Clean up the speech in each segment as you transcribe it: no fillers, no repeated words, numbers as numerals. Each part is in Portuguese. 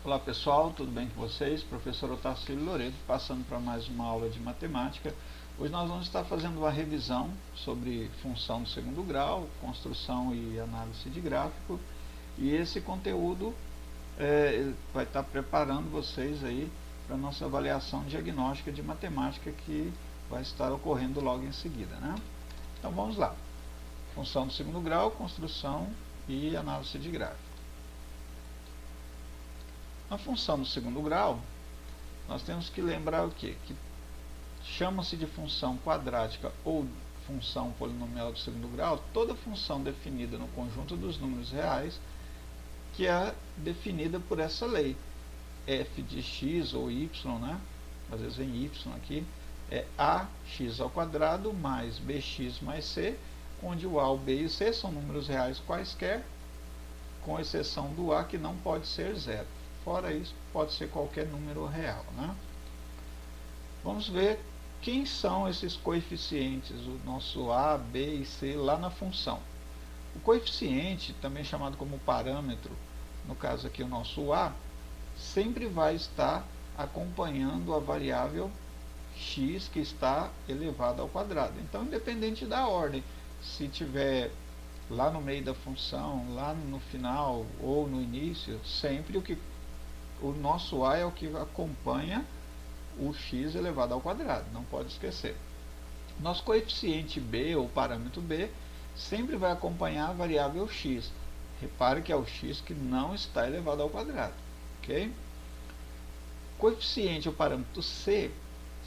Olá pessoal, tudo bem com vocês? Professor Otacílio Loreto, passando para mais uma aula de matemática. Hoje nós vamos estar fazendo uma revisão sobre função do segundo grau, construção e análise de gráfico. E esse conteúdo vai estar preparando vocês aí para a nossa avaliação diagnóstica de matemática que vai estar ocorrendo logo em seguida, né? Então vamos lá. Função do segundo grau, construção e análise de gráfico. Na função do segundo grau, nós temos que lembrar o quê? Que chama-se de função quadrática ou função polinomial do segundo grau toda função definida no conjunto dos números reais que é definida por essa lei. F de x ou y, né? Às vezes vem y aqui, é ax ao quadrado mais bx mais c, onde o a, o b e o c são números reais quaisquer, com exceção do a, que não pode ser zero. Fora isso, pode ser qualquer número real, né? Vamos ver quem são esses coeficientes, o nosso a, b e c lá na função. O coeficiente, também chamado como parâmetro, no caso aqui o nosso a, sempre vai estar acompanhando a variável x que está elevada ao quadrado. Então, independente da ordem, se tiver lá no meio da função, lá no final ou no início, sempre o nosso a é o que acompanha o x elevado ao quadrado, não pode esquecer. Nosso coeficiente b, ou parâmetro b, sempre vai acompanhar a variável x. Repare que é o x que não está elevado ao quadrado, ok? Coeficiente, ou parâmetro c,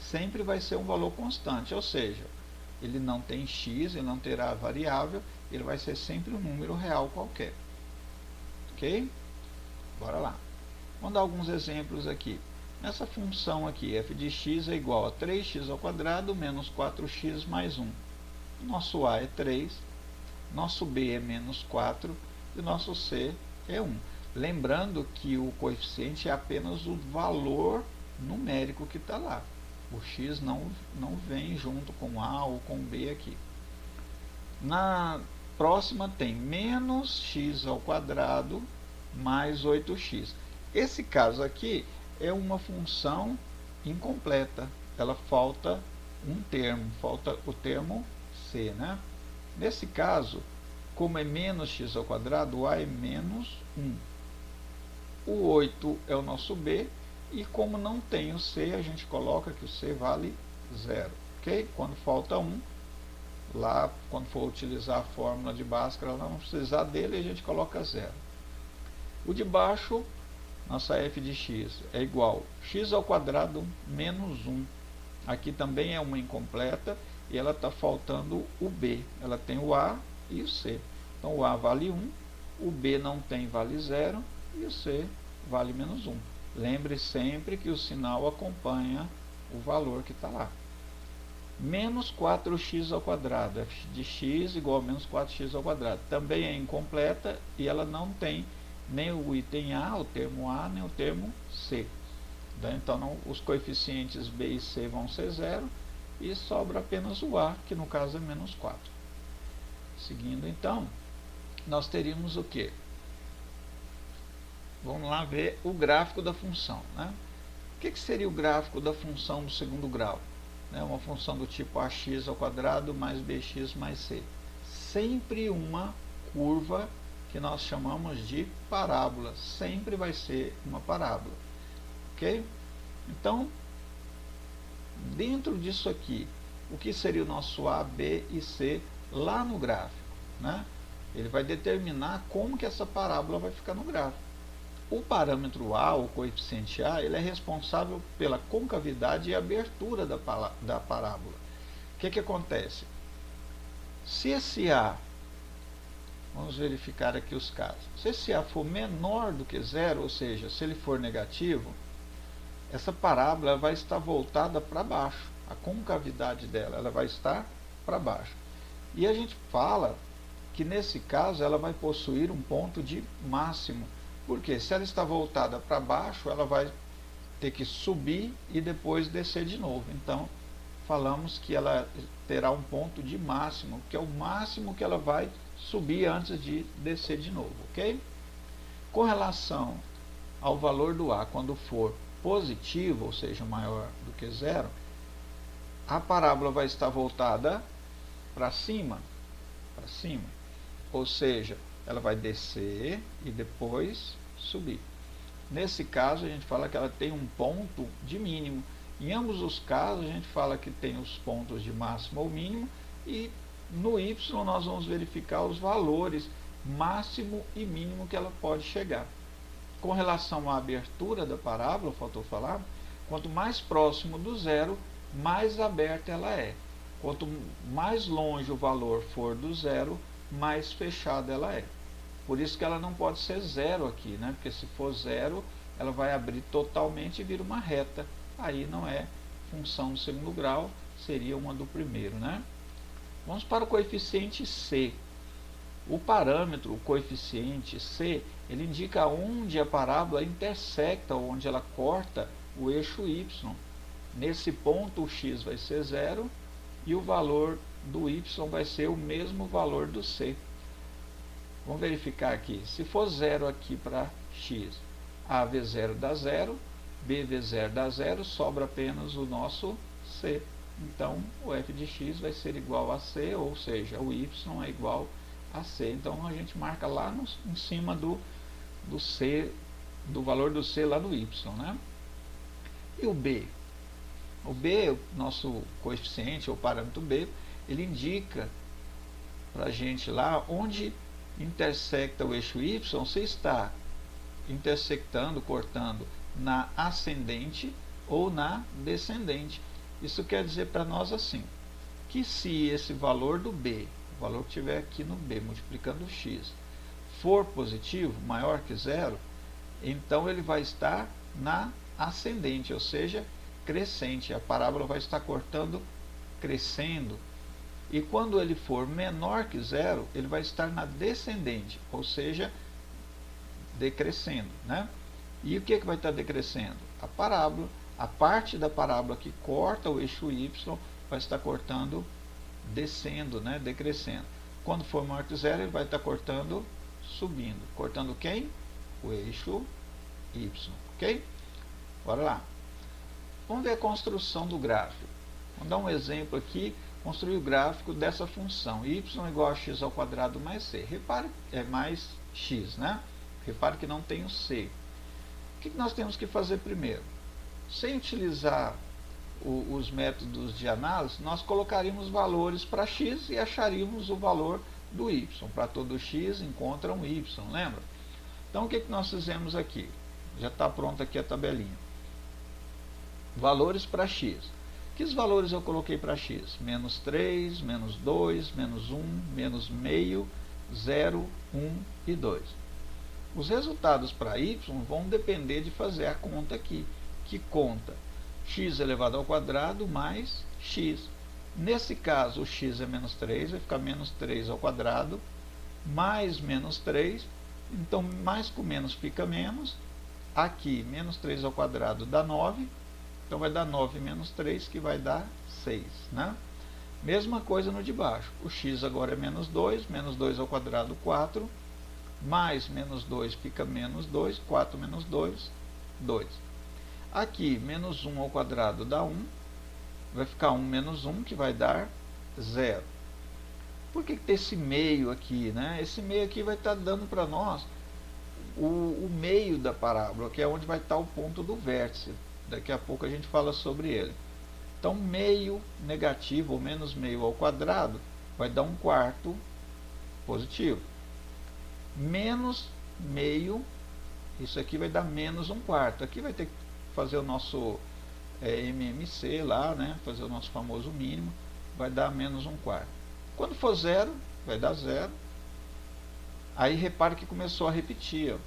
sempre vai ser um valor constante, ou seja, ele não tem x, ele não terá variável, ele vai ser sempre um número real qualquer, ok? Bora lá. Vamos dar alguns exemplos aqui. Nessa função aqui, f de x é igual a 3x ao quadrado menos 4x mais 1. Nosso a é 3, nosso b é menos 4 e nosso c é 1. Lembrando que o coeficiente é apenas o valor numérico que está lá. O x não vem junto com a ou com b aqui. Na próxima tem menos x ao quadrado mais 8x. Esse caso aqui é uma função incompleta, ela falta um termo, falta o termo c, né? Nesse caso, como é menos x ao quadrado, o a é menos 1. O 8 é o nosso b, e como não tem o c, a gente coloca que o c vale 0, ok? Quando falta 1, lá, quando for utilizar a fórmula de Bhaskara, nós vamos precisar dele e a gente coloca 0. O de baixo, nossa f de x é igual a x ao quadrado menos 1. Aqui também é uma incompleta e ela está faltando o b. Ela tem o a e o c. Então o a vale 1, o b não tem, vale 0 e o c vale menos 1. Lembre sempre que o sinal acompanha o valor que está lá. Menos 4x ao quadrado, f de x igual a menos 4x ao quadrado. Também é incompleta e ela não tem nem o item a, o termo a, nem o termo c. Então os coeficientes b e c vão ser 0 e sobra apenas o a, que no caso é menos 4. Seguindo então, nós teríamos o quê? Vamos lá ver o gráfico da função, né? O que seria o gráfico da função do segundo grau? Uma função do tipo ax ao quadrado mais bx mais c. Sempre uma curva que nós chamamos de parábola. Sempre vai ser uma parábola, ok? Então, dentro disso aqui, o que seria o nosso a, b e c lá no gráfico, né? Ele vai determinar como que essa parábola vai ficar no gráfico. O parâmetro a, o coeficiente a, ele é responsável pela concavidade e abertura da parábola. O que acontece? Se esse a, vamos verificar aqui os casos, se esse a for menor do que 0, ou seja, se ele for negativo, essa parábola vai estar voltada para baixo, a concavidade dela, ela vai estar para baixo. E a gente fala que nesse caso ela vai possuir um ponto de máximo, porque se ela está voltada para baixo, ela vai ter que subir e depois descer de novo. Então, falamos que ela terá um ponto de máximo, que é o máximo que ela vai subir antes de descer de novo, ok? Com relação ao valor do A quando for positivo, ou seja, maior do que zero, a parábola vai estar voltada para cima, ou seja, ela vai descer e depois subir. Nesse caso, a gente fala que ela tem um ponto de mínimo. Em ambos os casos, a gente fala que tem os pontos de máximo ou mínimo, e no y nós vamos verificar os valores máximo e mínimo que ela pode chegar. Com relação à abertura da parábola, faltou falar, quanto mais próximo do zero, mais aberta ela é. Quanto mais longe o valor for do zero, mais fechada ela é. Por isso que ela não pode ser zero aqui, né? Porque se for zero, ela vai abrir totalmente e vira uma reta. Aí não é função do segundo grau, seria uma do primeiro, né? Vamos para o coeficiente C. O parâmetro, o coeficiente C, ele indica onde a parábola intersecta, onde ela corta o eixo y. Nesse ponto o x vai ser zero e o valor do y vai ser o mesmo valor do C. Vamos verificar aqui. Se for zero aqui para x, a v0 dá zero, bv0 dá zero, sobra apenas o nosso C. Então, o f de x vai ser igual a C, ou seja, o y é igual a C. Então, a gente marca lá em cima do C, do valor do C lá no y, né? E o B? O B, o nosso coeficiente, ou parâmetro B, ele indica para a gente lá onde intersecta o eixo y, se está intersectando, cortando na ascendente ou na descendente. Isso quer dizer para nós assim, que se esse valor do B, o valor que tiver aqui no B, multiplicando o x, for positivo, maior que zero, então ele vai estar na ascendente, ou seja, crescente. A parábola vai estar cortando, crescendo. E quando ele for menor que zero, ele vai estar na descendente, ou seja, decrescendo, né? E o que vai estar decrescendo? A parábola, a parte da parábola que corta o eixo y vai estar cortando, descendo, né? Decrescendo. Quando for maior que zero, ele vai estar cortando, subindo. Cortando quem? O eixo y, ok? Bora lá. Vamos ver a construção do gráfico. Vamos dar um exemplo aqui, construir o gráfico dessa função. Y igual a x ao quadrado mais c. Repare, é mais x, né? Repare que não tem o c. O que nós temos que fazer primeiro? Sem utilizar os métodos de análise, nós colocaríamos valores para x e acharíamos o valor do y. Para todo x, encontra um y, lembra? Então, o que nós fizemos aqui? Já está pronta aqui a tabelinha. Valores para x. Que valores eu coloquei para x? Menos 3, menos 2, menos 1, menos meio, 0, 1 e 2. Os resultados para y vão depender de fazer a conta aqui. Que conta? X elevado ao quadrado mais x. Nesse caso, o x é menos 3, vai ficar menos 3 ao quadrado, mais menos 3. Então, mais com menos fica menos. Aqui, menos 3 ao quadrado dá 9. Então, vai dar 9 menos 3, que vai dar 6, né? Mesma coisa no de baixo. O x agora é menos 2 ao quadrado, 4. Mais menos 2 fica menos 2, 4 menos 2, 2. Aqui, menos 1 ao quadrado dá 1. Vai ficar 1 menos 1, que vai dar 0. Por que tem esse meio aqui, né? Esse meio aqui vai estar dando para nós o meio da parábola, que é onde vai estar o ponto do vértice. Daqui a pouco a gente fala sobre ele. Então, meio negativo ou menos meio ao quadrado vai dar 1/4 positivo. Menos meio, isso aqui vai dar menos 1/4. Aqui vai ter que fazer o nosso MMC lá, né? Fazer o nosso famoso mínimo, vai dar menos 1/4. Quando for zero, vai dar 0. Aí repare que começou a repetir, ó.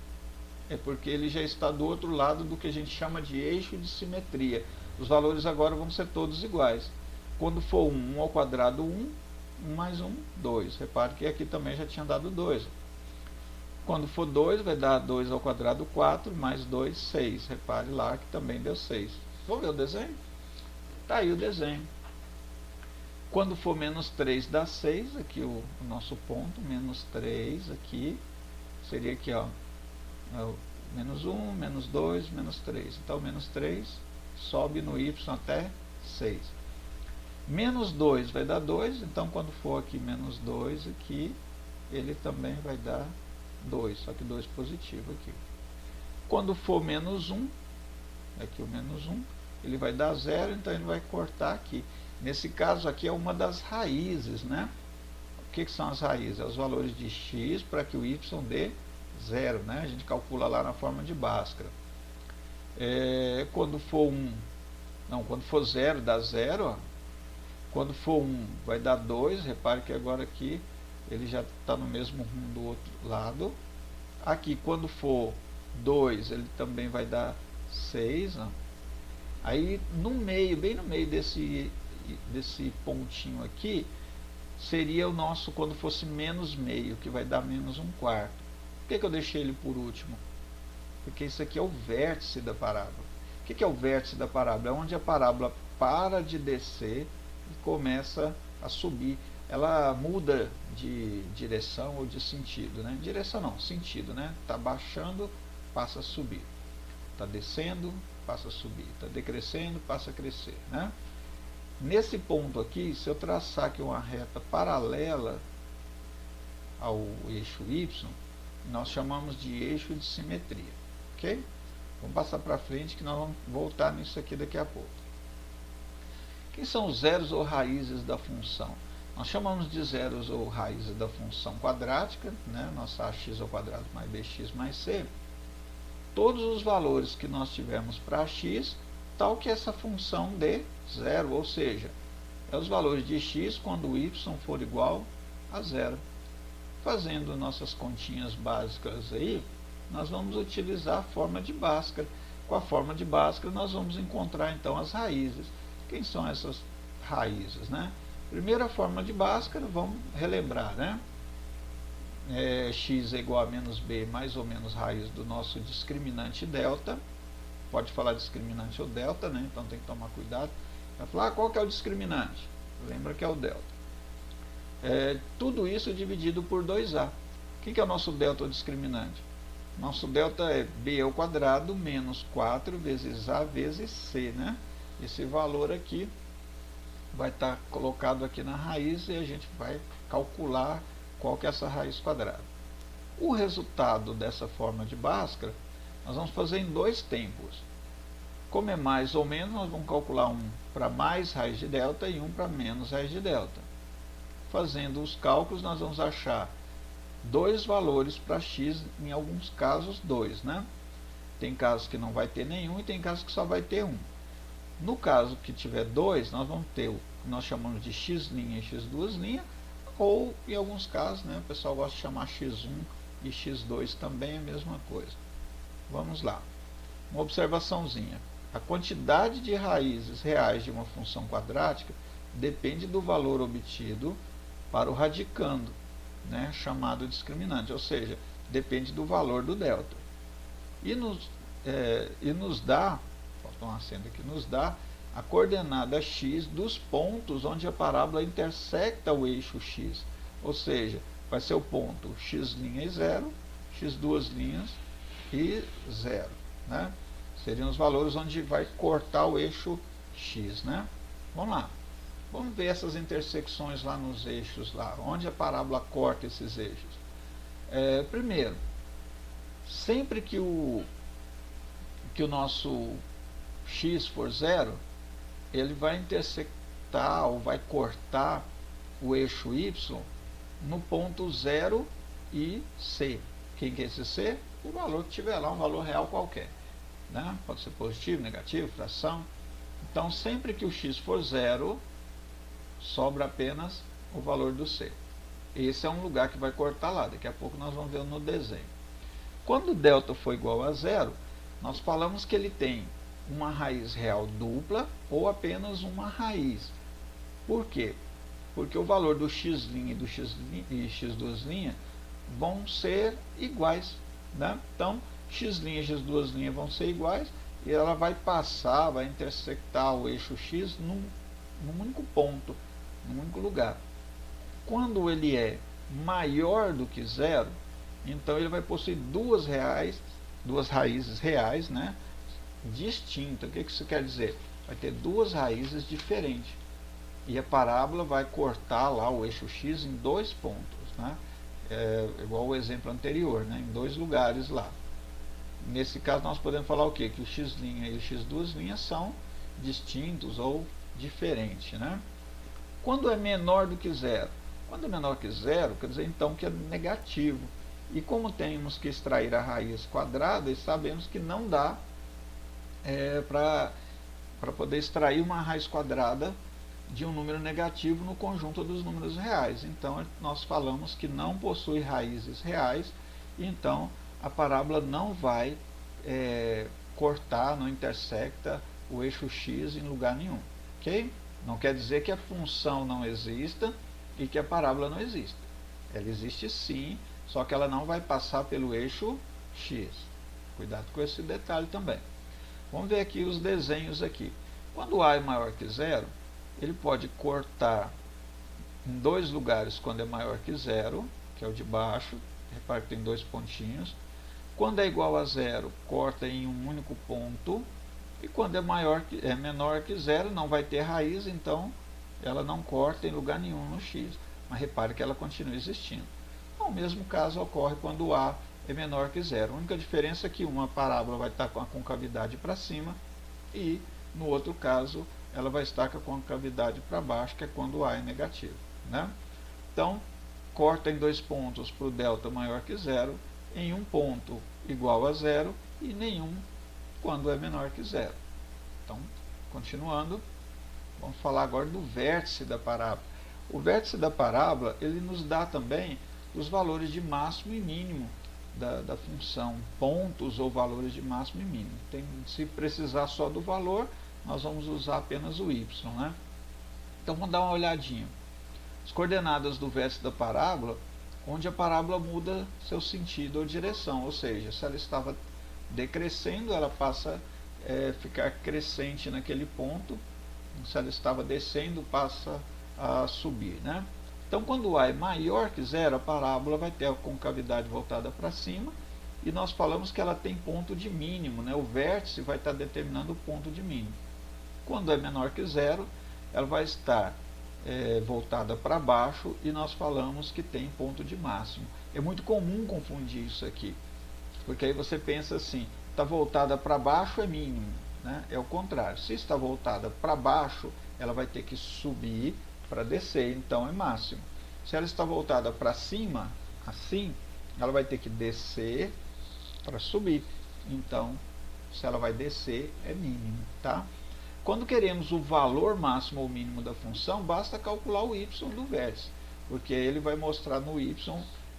É porque ele já está do outro lado do que a gente chama de eixo de simetria. Os valores agora vão ser todos iguais. Quando for 1 ao quadrado, 1, 1 mais 1, 2. Repare que aqui também já tinha dado 2. Quando for 2, vai dar 2 ao quadrado, 4, mais 2, 6. Repare lá que também deu 6. Vamos ver o desenho? Está aí o desenho. Quando for menos 3, dá 6. Aqui o nosso ponto, menos 3 aqui. Seria aqui, ó, Menos 1, menos 2, menos 3. Então, menos 3 sobe no y até 6. Menos 2 vai dar 2, então quando for aqui menos 2 aqui, ele também vai dar 2, só que 2 positivo aqui. Quando for menos 1, aqui o menos 1, ele vai dar 0, então ele vai cortar aqui. Nesse caso aqui é uma das raízes, né? O que são as raízes? É os valores de x para que o y dê 0, né? A gente calcula lá na forma de Bhaskara. Quando for 1, não, quando for 0 dá 0, ó. Quando for 1 vai dar 2, repare que agora aqui ele já está no mesmo rumo do outro lado. Aqui quando for 2 ele também vai dar 6, ó. Aí no meio, bem no meio desse pontinho aqui, seria o nosso quando fosse menos meio, que vai dar menos 1/4. Por que eu deixei ele por último? Porque isso aqui é o vértice da parábola. O que é o vértice da parábola? É onde a parábola para de descer e começa a subir. Ela muda de direção ou de sentido, né? Direção não, sentido, né? Está baixando, passa a subir. Está descendo, passa a subir. Está decrescendo, passa a crescer, né? Nesse ponto aqui, se eu traçar aqui uma reta paralela ao eixo y, nós chamamos de eixo de simetria, ok? Vamos passar para frente que nós vamos voltar nisso aqui daqui a pouco. Quem são os zeros ou raízes da função? Nós chamamos de zeros ou raízes da função quadrática, né? Nossa ax ao quadrado mais bx mais c. Todos os valores que nós tivermos para x, tal que essa função dê 0, ou seja, é os valores de x quando o y for igual a 0. Fazendo nossas continhas básicas aí, nós vamos utilizar a forma de Bhaskara. Com a forma de Bhaskara nós vamos encontrar então as raízes. Quem são essas raízes, né? Primeira forma de Bhaskara, vamos relembrar, né? X é igual a menos b mais ou menos raiz do nosso discriminante delta. Pode falar discriminante ou delta, né? Então tem que tomar cuidado. Vai falar, qual que é o discriminante? Lembra que é o delta. Tudo isso dividido por 2a. O que é o nosso delta ou discriminante? Nosso delta é b ao quadrado menos 4 vezes a vezes c, né? Esse valor aqui vai estar colocado aqui na raiz e a gente vai calcular qual que é essa raiz quadrada. O resultado dessa forma de Bhaskara, nós vamos fazer em 2 tempos. Como é mais ou menos, nós vamos calcular um para mais raiz de delta e um para menos raiz de delta. Fazendo os cálculos, nós vamos achar 2 valores para x, em alguns casos 2, né? Tem casos que não vai ter nenhum e tem casos que só vai ter um. No caso que tiver 2, nós vamos ter o que nós chamamos de x' e x2', ou em alguns casos, né, o pessoal gosta de chamar x1 e x2 também é a mesma coisa. Vamos lá. Uma observaçãozinha. A quantidade de raízes reais de uma função quadrática depende do valor obtido para o radicando, né, chamado discriminante, ou seja, depende do valor do delta. E nos dá, falta um acento aqui, nos dá a coordenada x dos pontos onde a parábola intersecta o eixo x, ou seja, vai ser o ponto x' e 0, x2' e 0, né? Seriam os valores onde vai cortar o eixo x, né? Vamos lá. Vamos ver essas intersecções lá nos eixos, lá, onde a parábola corta esses eixos. Primeiro, sempre que o nosso x for 0, ele vai intersectar ou vai cortar o eixo y no ponto 0 e c. Quem que é esse c? O valor que tiver lá, um valor real qualquer, né? Pode ser positivo, negativo, fração. Então, sempre que o x for 0, sobra apenas o valor do c. Esse é um lugar que vai cortar lá. Daqui a pouco nós vamos ver no desenho. Quando o delta for igual a 0, nós falamos que ele tem uma raiz real dupla ou apenas uma raiz. Por quê? Porque o valor do x' e do x2' vão ser iguais, né? Então, x' e x2' vão ser iguais e ela vai passar, vai intersectar o eixo x num único ponto, num único lugar. Quando ele é maior do que 0, então ele vai possuir 2 reais duas raízes reais, né, distintas. O que isso quer dizer? Vai ter duas raízes diferentes. E a parábola vai cortar lá o eixo x em dois pontos, né? Igual o exemplo anterior, né? Em dois lugares lá. Nesse caso nós podemos falar o quê? Que o x' e o x' são distintos ou diferentes, né? Quando é menor do que zero? Quando é menor que zero, quer dizer então que é negativo. E como temos que extrair a raiz quadrada, sabemos que não dá para poder extrair uma raiz quadrada de um número negativo no conjunto dos números reais. Então nós falamos que não possui raízes reais, e então a parábola não vai cortar, não intersecta o eixo x em lugar nenhum. Ok? Não quer dizer que a função não exista e que a parábola não exista. Ela existe sim, só que ela não vai passar pelo eixo x. Cuidado com esse detalhe também. Vamos ver aqui os desenhos aqui. Quando a é maior que zero, ele pode cortar em dois lugares quando é maior que zero, que é o de baixo. Repare que tem dois pontinhos. Quando é igual a zero, corta em um único ponto. E quando é menor que zero, não vai ter raiz, então ela não corta em lugar nenhum no x. Mas repare que ela continua existindo. Então, o mesmo caso ocorre quando a é menor que zero. A única diferença é que uma parábola vai estar com a concavidade para cima e, no outro caso, ela vai estar com a concavidade para baixo, que é quando a é negativo, né? Então, corta em dois pontos para o delta maior que zero, em um ponto igual a zero e nenhum quando é menor que zero. Então, continuando, vamos falar agora do vértice da parábola. O vértice da parábola, ele nos dá também os valores de máximo e mínimo da função, pontos ou valores de máximo e mínimo. Se precisar só do valor, nós vamos usar apenas o y, né? Então vamos dar uma olhadinha. As coordenadas do vértice da parábola, onde a parábola muda seu sentido ou direção, ou seja, se ela estava decrescendo, ela passa a ficar crescente naquele ponto. Se ela estava descendo, passa a subir, né? Então, quando a é maior que zero, a parábola vai ter a concavidade voltada para cima, e nós falamos que ela tem ponto de mínimo, né? O vértice vai estar determinando o ponto de mínimo. Quando é menor que zero, ela vai estar voltada para baixo, e nós falamos que tem ponto de máximo. É muito comum confundir isso aqui, porque aí você pensa assim, está voltada para baixo é mínimo, né? É o contrário. Se está voltada para baixo, ela vai ter que subir para descer, então é máximo. Se ela está voltada para cima, assim, ela vai ter que descer para subir. Então, se ela vai descer, é mínimo, tá? Quando queremos o valor máximo ou mínimo da função, basta calcular o y do vértice, porque ele vai mostrar no y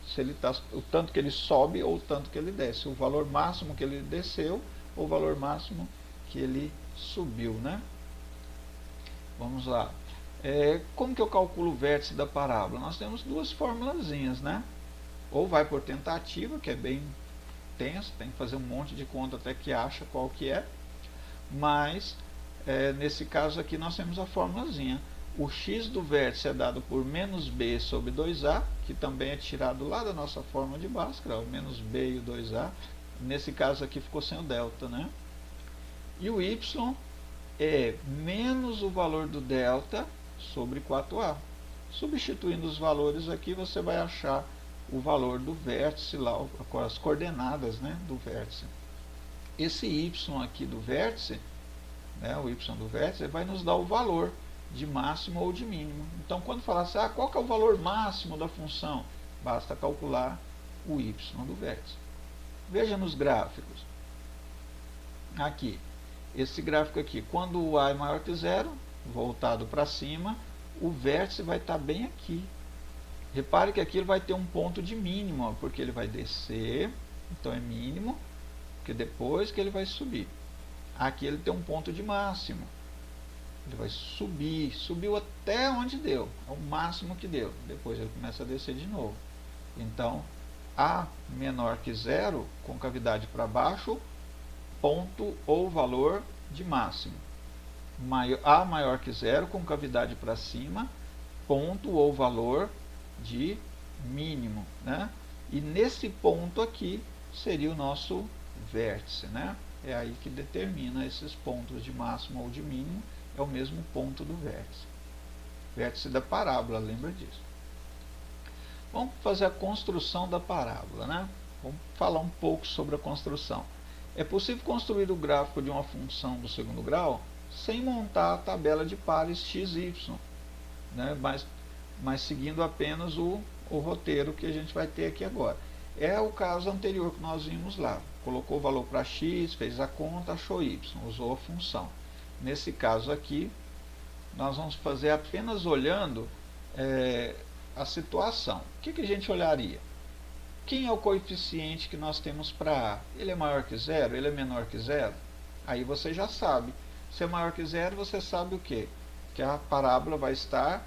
se ele tá, o tanto que ele sobe ou o tanto que ele desce, o valor máximo que ele desceu ou o valor máximo que ele subiu, né? Vamos lá. Como que eu calculo o vértice da parábola? Nós temos duas formulazinhas, né? Ou vai por tentativa, que é bem tenso, tem que fazer um monte de conta até que acha qual que é, mas nesse caso aqui nós temos a formulazinha. O x do vértice é dado por menos b sobre 2a, que também é tirado lá da nossa fórmula de Bhaskara, o menos b e o 2a. Nesse caso aqui ficou sem o delta, né? E o y é menos o valor do delta sobre 4a. Substituindo os valores aqui, você vai achar o valor do vértice lá, as coordenadas, né, do vértice. Esse y aqui do vértice, né, o y do vértice, vai nos dar o valor de máximo ou de mínimo. Então, quando falar assim, qual que é o valor máximo da função? Basta calcular o y do vértice. Veja nos gráficos. Aqui, esse gráfico aqui, quando o a é maior que zero, voltado para cima, o vértice vai estar bem aqui. Repare que aqui ele vai ter um ponto de mínimo, ó, porque ele vai descer, então é mínimo, porque depois que ele vai subir. Aqui ele tem um ponto de máximo. Ele vai subir, subiu até onde deu, é o máximo que deu. Depois ele começa a descer de novo. Então, a menor que zero, concavidade para baixo, ponto ou valor de máximo. A maior que zero, concavidade para cima, ponto ou valor de mínimo, né? E nesse ponto aqui seria o nosso vértice, né? É aí que determina esses pontos de máximo ou de mínimo, é o mesmo ponto do vértice. Vértice da parábola, lembra disso. Vamos fazer a construção da parábola, né? Vamos falar um pouco sobre a construção. É possível construir o gráfico de uma função do segundo grau sem montar a tabela de pares x, y, né? Mas seguindo apenas o roteiro que a gente vai ter aqui agora. É o caso anterior que nós vimos lá. Colocou o valor para x, fez a conta, achou y, usou a função. Nesse caso aqui, nós vamos fazer apenas olhando a situação. O que a gente olharia? Quem é o coeficiente que nós temos para A? Ele é maior que zero? Ele é menor que zero? Aí você já sabe. Se é maior que zero, você sabe o quê? Que a parábola vai estar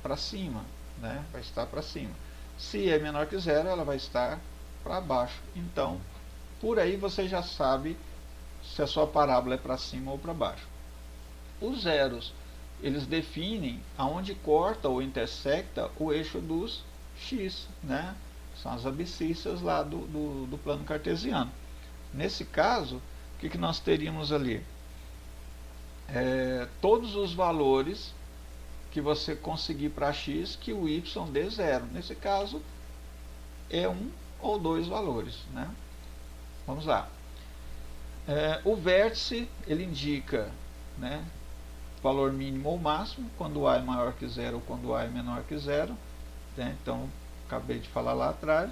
para cima, né? Vai estar para cima. Se é menor que zero, ela vai estar para baixo. Então, por aí você já sabe se a sua parábola é para cima ou para baixo. Os zeros, eles definem aonde corta ou intersecta o eixo dos x, né? São as abscissas lá do plano cartesiano. Nesse caso, o que nós teríamos ali? Todos os valores que você conseguir para x que o y dê zero. Nesse caso, é um ou dois valores, né? Vamos lá. O vértice, ele indica, né, valor mínimo ou máximo, quando A é maior que zero ou quando A é menor que zero, né? Então, acabei de falar lá atrás.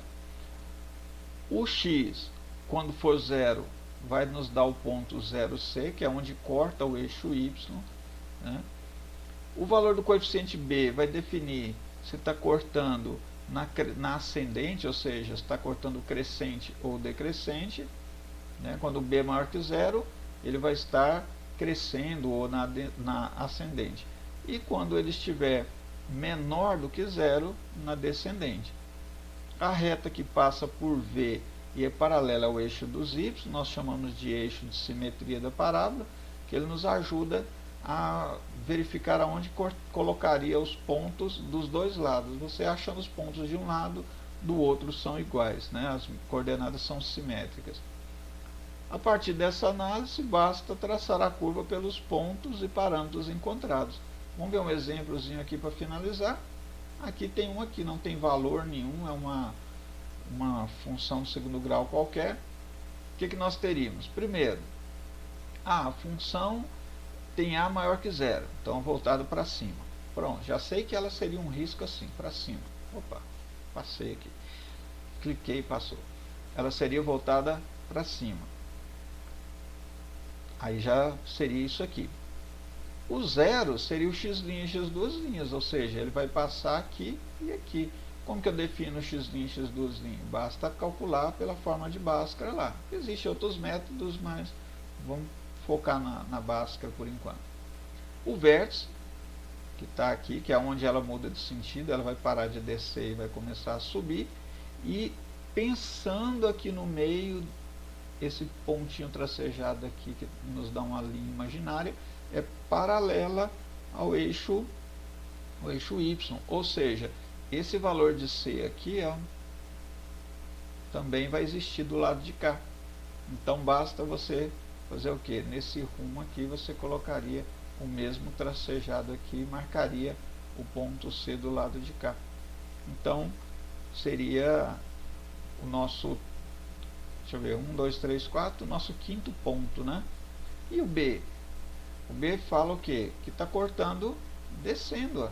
O x, quando for zero, vai nos dar o ponto 0C, que é onde corta o eixo y, né? O valor do coeficiente b vai definir se está cortando na ascendente, ou seja, se está cortando crescente ou decrescente, né? Quando b é maior que zero, ele vai estar crescendo ou na ascendente. E quando ele estiver menor do que zero, na descendente. A reta que passa por V e é paralela ao eixo dos y, nós chamamos de eixo de simetria da parábola, que ele nos ajuda a verificar aonde colocaria os pontos dos dois lados. Você achando os pontos de um lado, do outro são iguais, né? As coordenadas são simétricas. A partir dessa análise, basta traçar a curva pelos pontos e parâmetros encontrados. Vamos ver um exemplozinho aqui para finalizar. Aqui tem um aqui, não tem valor nenhum, é uma função de segundo grau qualquer. O que nós teríamos? Primeiro, a função tem A maior que zero, então voltado para cima. Pronto, já sei que ela seria um risco assim, para cima. Opa, passei aqui. Cliquei e passou. Ela seria voltada para cima. Aí já seria isso aqui. O zero seria o x' e x duas linhas, ou seja, ele vai passar aqui e aqui. Como que eu defino x' e x duas linhas? Basta calcular pela forma de Bhaskara lá. Existem outros métodos, mas vamos focar na Bhaskara por enquanto. O vértice, que está aqui, que é onde ela muda de sentido, ela vai parar de descer e vai começar a subir. E pensando aqui no meio, esse pontinho tracejado aqui, que nos dá uma linha imaginária, é paralela ao eixo y, ou seja, esse valor de C aqui também vai existir do lado de cá. Então basta você fazer o que? Nesse rumo aqui você colocaria o mesmo tracejado aqui e marcaria o ponto C do lado de cá. Então seria o nosso, deixa eu ver, 1, 2, 3, 4, nosso quinto ponto, né? E o B? O B fala o quê? Que está cortando descendo, ó.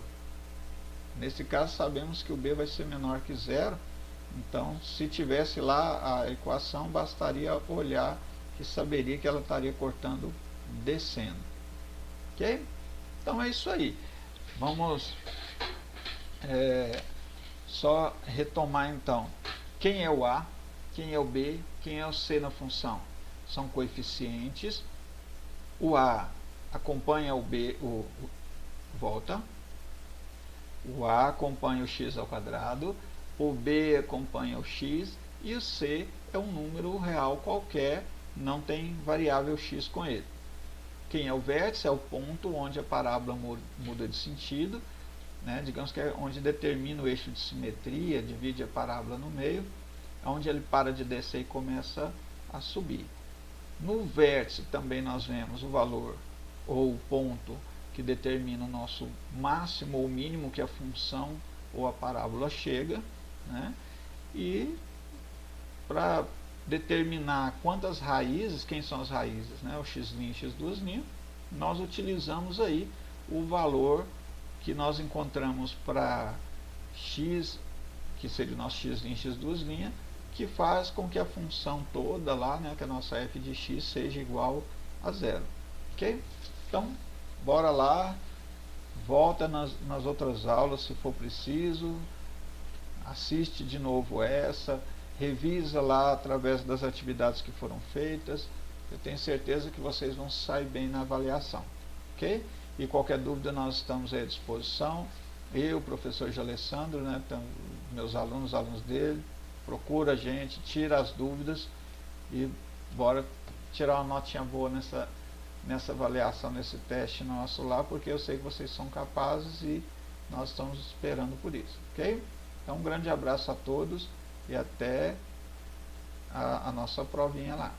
Nesse caso sabemos que o B vai ser menor que zero, então se tivesse lá a equação, bastaria olhar que saberia que ela estaria cortando descendo. Ok? Então é isso aí. Vamos só retomar então. Quem é o A? Quem é o B? Quem é o C na função? São coeficientes. O A acompanha o B, volta. O A acompanha o x ao quadrado, o B acompanha o x e o C é um número real qualquer, não tem variável x com ele. Quem é o vértice? É o ponto onde a parábola muda de sentido, né? Digamos que é onde determina o eixo de simetria, divide a parábola no meio, onde ele para de descer e começa a subir. No vértice também nós vemos o valor ou o ponto que determina o nosso máximo ou mínimo que a função ou a parábola chega, né? E para determinar quantas raízes, quem são as raízes, né? O x' e x2', nós utilizamos aí o valor que nós encontramos para x, que seria o nosso x' e x2', que faz com que a função toda lá, né, que a nossa f de x seja igual a zero. Ok? Então, bora lá, volta nas outras aulas se for preciso, assiste de novo essa, revisa lá através das atividades que foram feitas. Eu tenho certeza que vocês vão sair bem na avaliação. Ok? E qualquer dúvida nós estamos à disposição. Eu, professor Alessandro, né, meus alunos, os alunos dele, procura a gente, tira as dúvidas e bora tirar uma notinha boa nessa avaliação, nesse teste nosso lá, porque eu sei que vocês são capazes e nós estamos esperando por isso, ok? Então um grande abraço a todos e até a nossa provinha lá.